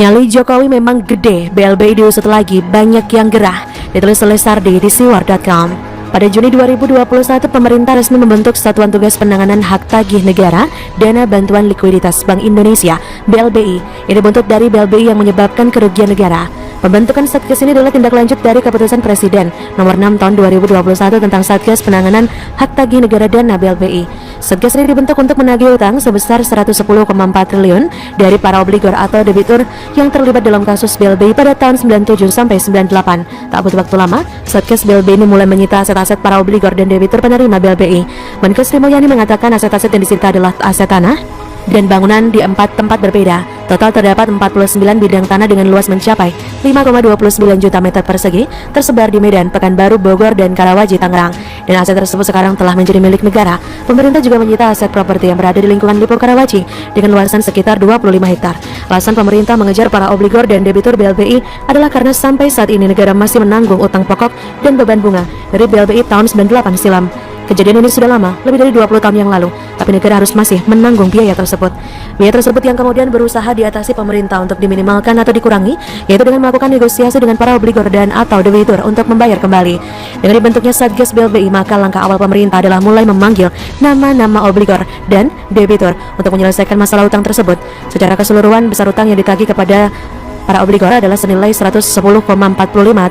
Nyali Jokowi memang gede, BLBI diusut lagi, banyak yang gerah. Ditulis oleh Sardi di siwar.com. Pada Juni 2021, pemerintah resmi membentuk Satuan Tugas Penanganan Hak Tagih Negara Dana Bantuan Likuiditas Bank Indonesia (BLBI). Ini dibentuk dari BLBI yang menyebabkan kerugian negara. Pembentukan Satgas ini adalah tindak lanjut dari keputusan Presiden nomor 6 tahun 2021 tentang Satgas Penanganan Hak Tagih Negara Dana BLBI. Satgas ini dibentuk untuk menagih utang sebesar 110,4 triliun dari para obligor atau debitur yang terlibat dalam kasus BLBI pada tahun 97 sampai 98. Tak butuh waktu lama, Satgas BLBI ini mulai menyita aset-aset para obligor dan debitur penerima BLBI. Menkes Sri Mulyani mengatakan aset-aset yang disita adalah aset tanah dan bangunan di 4 tempat berbeda. Total terdapat 49 bidang tanah dengan luas mencapai 5,29 juta meter persegi tersebar di Medan, Pekanbaru, Bogor, dan Karawaci, Tangerang. Dan aset tersebut sekarang telah menjadi milik negara. Pemerintah juga menyita aset properti yang berada di lingkungan Lipo Karawaci dengan luasan sekitar 25 hektar. Alasan pemerintah mengejar para obligor dan debitur BLBI adalah karena sampai saat ini negara masih menanggung utang pokok dan beban bunga dari BLBI tahun 98 silam. Kejadian ini sudah lama, lebih dari 20 tahun yang lalu, tapi negara harus masih menanggung biaya tersebut. Biaya tersebut yang kemudian berusaha diatasi pemerintah untuk diminimalkan atau dikurangi, yaitu dengan melakukan negosiasi dengan para obligor dan atau debitur untuk membayar kembali. Dengan dibentuknya Satgas BLBI, maka langkah awal pemerintah adalah mulai memanggil nama-nama obligor dan debitur untuk menyelesaikan masalah utang tersebut. Secara keseluruhan, besar utang yang ditagih kepada para obligor adalah senilai 110,45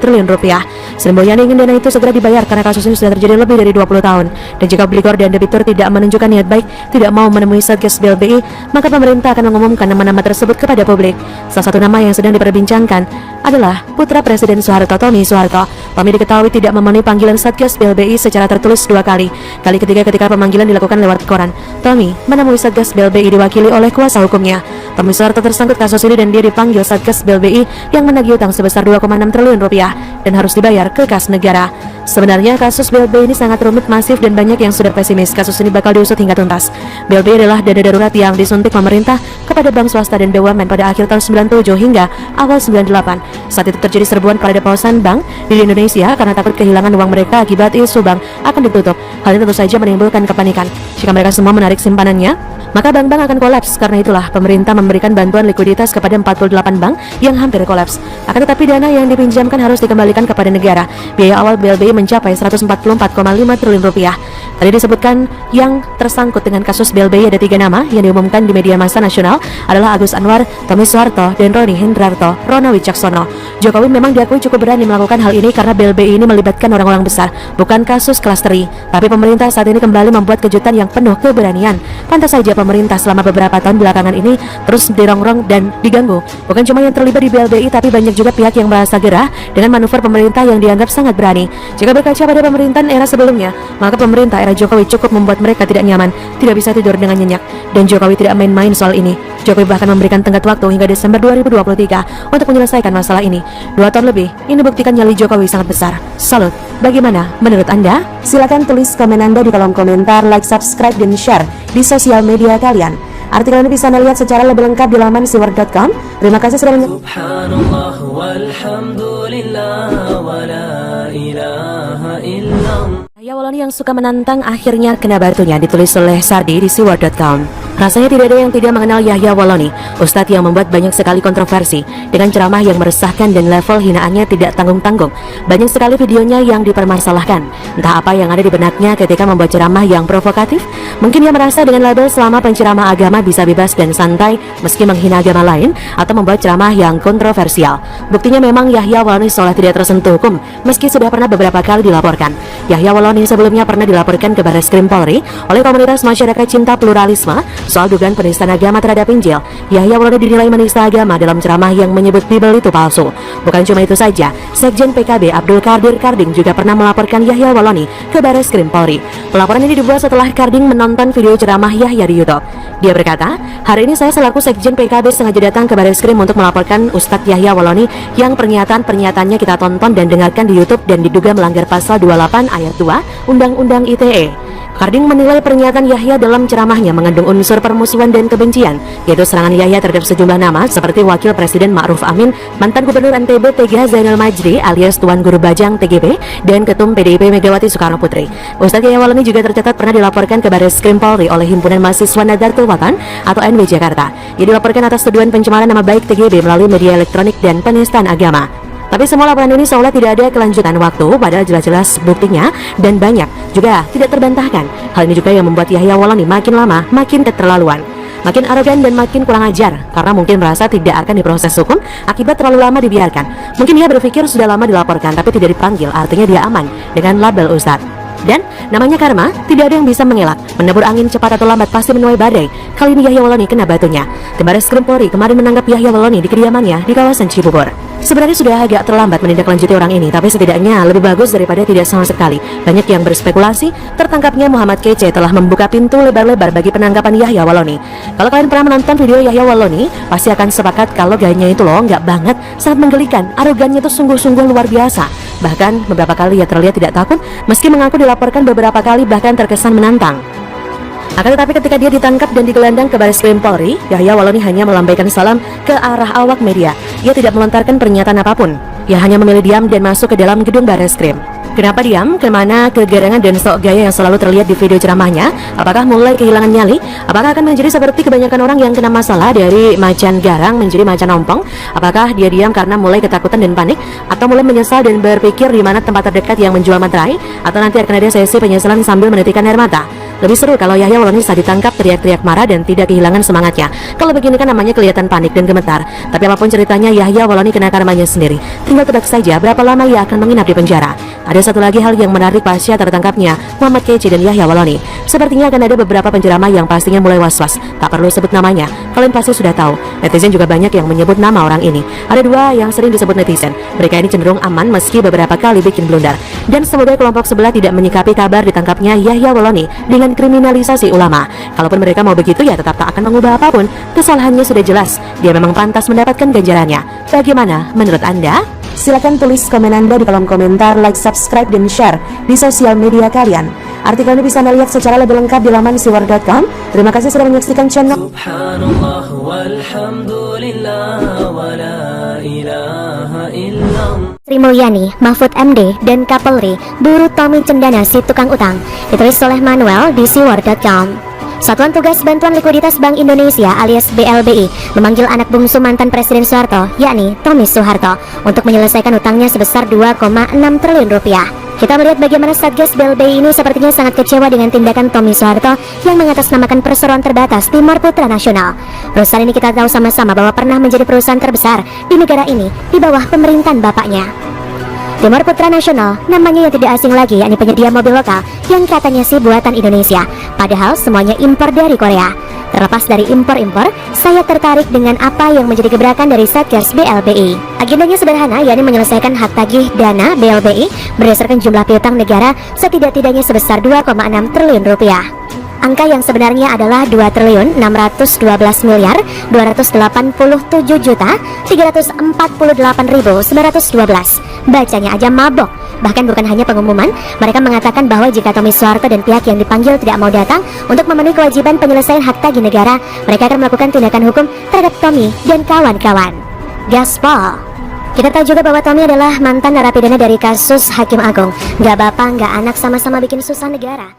triliun rupiah. Sri Mulyani ingin dana itu segera dibayar karena kasus ini sudah terjadi lebih dari 20 tahun. Dan jika obligor dan debitur tidak menunjukkan niat baik, tidak mau menemui Satgas BLBI, maka pemerintah akan mengumumkan nama-nama tersebut kepada publik. Salah satu nama yang sedang diperbincangkan adalah putra Presiden Soeharto, Tommy Soeharto. Tommy diketahui tidak memenuhi panggilan Satgas BLBI secara tertulis 2 kali. Kali ketiga ketika pemanggilan dilakukan lewat koran. Tommy menemui Satgas BLBI diwakili oleh kuasa hukumnya. Tommy Soeharto tersangkut kasus ini dan dia dipanggil Satgas BLBI yang menagih utang sebesar 2,6 triliun rupiah dan harus dibayar ke kas negara. Sebenarnya kasus BLBI ini sangat rumit, masif, dan banyak yang sudah pesimis kasus ini bakal diusut hingga tuntas. BLBI adalah dana darurat yang disuntik pemerintah kepada bank swasta dan BUMN pada akhir tahun 97 hingga awal 98. Saat itu terjadi serbuan pada deposan bank di Indonesia karena takut kehilangan uang mereka akibat isu bank akan ditutup. Hal ini tentu saja menimbulkan kepanikan. Jika mereka semua menarik simpanannya, maka bank-bank akan kolaps. Karena itulah pemerintah memberikan bantuan likuiditas kepada 48 bank yang hampir kolaps. Akan tetapi dana yang dipinjamkan harus dikembalikan kepada negara. Biaya awal BLBI mencapai 144,5 triliun rupiah. Tadi disebutkan yang tersangkut dengan kasus BLBI ada 3 nama yang diumumkan di media massa nasional adalah Agus Anwar, Tommy Soeharto, dan Roni Hendrarto, Rona Wicaksono. Jokowi memang diakui cukup berani melakukan hal ini karena BLBI ini melibatkan orang-orang besar, bukan kasus klasteri. Tapi pemerintah saat ini kembali membuat kejutan yang penuh keberanian. Pantas saja pemerintah selama beberapa tahun belakangan ini terus dirongrong dan diganggu. Bukan cuma yang terlibat di BLBI, tapi banyak juga pihak yang merasa gerah dengan manuver pemerintah yang dianggap sangat berani. Jika berkaca pada pemerintahan era sebelumnya, maka pemerintah era Jokowi cukup membuat mereka tidak nyaman, tidak bisa tidur dengan nyenyak. Dan Jokowi tidak main-main soal ini. Jokowi bahkan memberikan tenggat waktu hingga Desember 2023 untuk menyelesaikan masalah ini. 2 tahun lebih, ini buktikan nyali Jokowi sangat besar. Salut. Bagaimana menurut Anda? Silakan tulis komen Anda di kolom komentar, like, subscribe, dan share di sosial media kalian. Artikel ini bisa Anda lihat secara lebih lengkap di laman siwar.com. Terima kasih sudah menonton. Subhanallah walhamdulillah wa la ilaha illallah. Yahya Walloni yang suka menantang akhirnya kena batunya, ditulis oleh Sardi di siwar.com. Rasanya tidak ada yang tidak mengenal Yahya Walloni, ustadz yang membuat banyak sekali kontroversi dengan ceramah yang meresahkan dan level hinaannya tidak tanggung-tanggung. Banyak sekali videonya yang dipermasalahkan. Entah apa yang ada di benaknya ketika membuat ceramah yang provokatif. Mungkin dia merasa dengan label selama penceramah agama bisa bebas dan santai meski menghina agama lain atau membuat ceramah yang kontroversial. Buktinya memang Yahya Walloni seolah tidak tersentuh hukum meski sudah pernah beberapa kali dilaporkan. Yahya Walloni sebelumnya pernah dilaporkan ke Barreskrim Polri oleh komunitas masyarakat cinta pluralisme soal dugaan penistaan agama terhadap Injil. Yahya Walloni dinilai menista agama dalam ceramah yang menyebut Bible itu palsu. Bukan cuma itu saja, Sekjen PKB Abdul Qadir Karding juga pernah melaporkan Yahya Walloni ke Barreskrim Polri. Pelaporan ini dibuat setelah Karding menonton video ceramah Yahya di YouTube. Dia berkata, hari ini saya selaku Sekjen PKB sengaja datang ke Barreskrim untuk melaporkan Ustadz Yahya Walloni yang pernyataan-pernyataannya kita tonton dan dengarkan di YouTube dan diduga melanggar pasal 28 ayat 2 Undang-Undang ITE. Harding menilai pernyataan Yahya dalam ceramahnya mengandung unsur permusuhan dan kebencian, yaitu serangan Yahya terhadap sejumlah nama seperti Wakil Presiden Ma'ruf Amin, mantan Gubernur NTB TG Zainal Majdi alias Tuan Guru Bajang TGB, dan Ketum PDIP Megawati Soekarno Putri. Ustadz Yahya Wahloni juga tercatat pernah dilaporkan ke Barreskrim Polri oleh Himpunan Mahasiswa Nahdlatul Watan atau NW Jakarta. Ia dilaporkan atas tuduhan pencemaran nama baik TGB melalui media elektronik dan penistaan agama. Tapi semua laporan ini seolah tidak ada kelanjutan waktu, padahal jelas-jelas buktinya dan banyak juga tidak terbantahkan. Hal ini juga yang membuat Yahya Wahloni makin lama makin keterlaluan, makin arogan dan makin kurang ajar, karena mungkin merasa tidak akan diproses hukum akibat terlalu lama dibiarkan. Mungkin ia berpikir sudah lama dilaporkan tapi tidak dipanggil, artinya dia aman dengan label Ustadz. Dan namanya karma, tidak ada yang bisa mengelak. Menabur angin cepat atau lambat pasti menuai badai. Kali ini Yahya Wahloni kena batunya. Tim Barreskrim Polri kemarin menangkap Yahya Wahloni di kediamannya di kawasan Cibubur. Sebenarnya sudah agak terlambat menindaklanjuti orang ini, tapi setidaknya lebih bagus daripada tidak sama sekali. Banyak yang berspekulasi tertangkapnya Muhammad Kece telah membuka pintu lebar-lebar bagi penangkapan Yahya Wahloni. Kalau kalian pernah menonton video Yahya Wahloni, pasti akan sepakat kalau gayanya itu loh nggak banget, sangat menggelikan. Arogannya itu sungguh-sungguh luar biasa. Bahkan beberapa kali ia terlihat tidak takut, meski mengaku dilaporkan beberapa kali bahkan terkesan menantang. Akan tetapi ketika dia ditangkap dan digelandang ke Barreskrim Polri, Yahya Wahloni hanya melambaikan salam ke arah awak media. Ia tidak melontarkan pernyataan apapun. Ia hanya memilih diam dan masuk ke dalam gedung Barreskrim. Kenapa diam? Kemana kegarangan dan sok gaya yang selalu terlihat di video ceramahnya? Apakah mulai kehilangan nyali? Apakah akan menjadi seperti kebanyakan orang yang kena masalah dari macan garang menjadi macan ompong? Apakah dia diam karena mulai ketakutan dan panik? Atau mulai menyesal dan berpikir di mana tempat terdekat yang menjual materai? Atau nanti akan ada sesi penyesalan sambil menitikkan air mata? Lebih seru kalau Yahya Wahloni saat ditangkap teriak-teriak marah dan tidak kehilangan semangatnya. Kalau begini kan namanya kelihatan panik dan gemetar. Tapi apapun ceritanya, Yahya Wahloni kena karmanya sendiri. Tinggal tebak saja berapa lama ia akan menginap di penjara. Ada satu lagi hal yang menarik pasca tertangkapnya Muhammad Kece dan Yahya Wahloni. Sepertinya akan ada beberapa penceramah yang pastinya mulai was-was. Tak perlu sebut namanya, kalian pasti sudah tahu. Netizen juga banyak yang menyebut nama orang ini. Ada dua yang sering disebut netizen. Mereka ini cenderung aman meski beberapa kali bikin blunder. Dan semoga kelompok sebelah tidak menyikapi kabar ditangkapnya Yahya Wahloni dengan kriminalisasi ulama. Kalaupun mereka mau begitu ya tetap tak akan mengubah apapun. Kesalahannya sudah jelas. Dia memang pantas mendapatkan ganjarannya. Bagaimana menurut Anda? Silakan tulis komen Anda di kolom komentar, like, subscribe, dan share di sosial media kalian. Artikel ini bisa Anda lihat secara lebih lengkap di laman siwar.com. Terima kasih sudah menyaksikan channel. Subhanallah walhamdulillah wa la ilaha illallah. Sri Mulyani, Mahfud MD, dan Kapolri buru Tommy Cendana si tukang utang. Ditulis oleh Manuel di siwar.com. Satuan Tugas Bantuan Likuiditas Bank Indonesia alias BLBI memanggil anak bungsu mantan Presiden Soeharto, yakni Tommy Soeharto, untuk menyelesaikan utangnya sebesar 2,6 triliun rupiah. Kita melihat bagaimana Satgas BLBI ini sepertinya sangat kecewa dengan tindakan Tommy Soeharto yang mengatasnamakan perseroan terbatas Timor Putra Nasional. Perusahaan ini kita tahu sama-sama bahwa pernah menjadi perusahaan terbesar di negara ini di bawah pemerintahan bapaknya. Timor Putra Nasional namanya yang tidak asing lagi, yakni penyedia mobil lokal yang katanya sih buatan Indonesia, padahal semuanya impor dari Korea. Terlepas dari impor-impor, saya tertarik dengan apa yang menjadi gebrakan dari Satgas BLBI. Agendanya sederhana, yakni menyelesaikan hak tagih dana BLBI berdasarkan jumlah piutang negara setidak-tidaknya sebesar 2,6 triliun rupiah. Angka yang sebenarnya adalah 2.612.287.348.912. Bacanya aja mabok. Bahkan bukan hanya pengumuman, mereka mengatakan bahwa jika Tommy Soeharto dan pihak yang dipanggil tidak mau datang untuk memenuhi kewajiban penyelesaian hak tagih negara, mereka akan melakukan tindakan hukum terhadap Tommy dan kawan-kawan. Gaspol. Kita tahu juga bahwa Tommy adalah mantan narapidana dari kasus Hakim Agung. Gak bapak, gak anak, sama-sama bikin susah negara.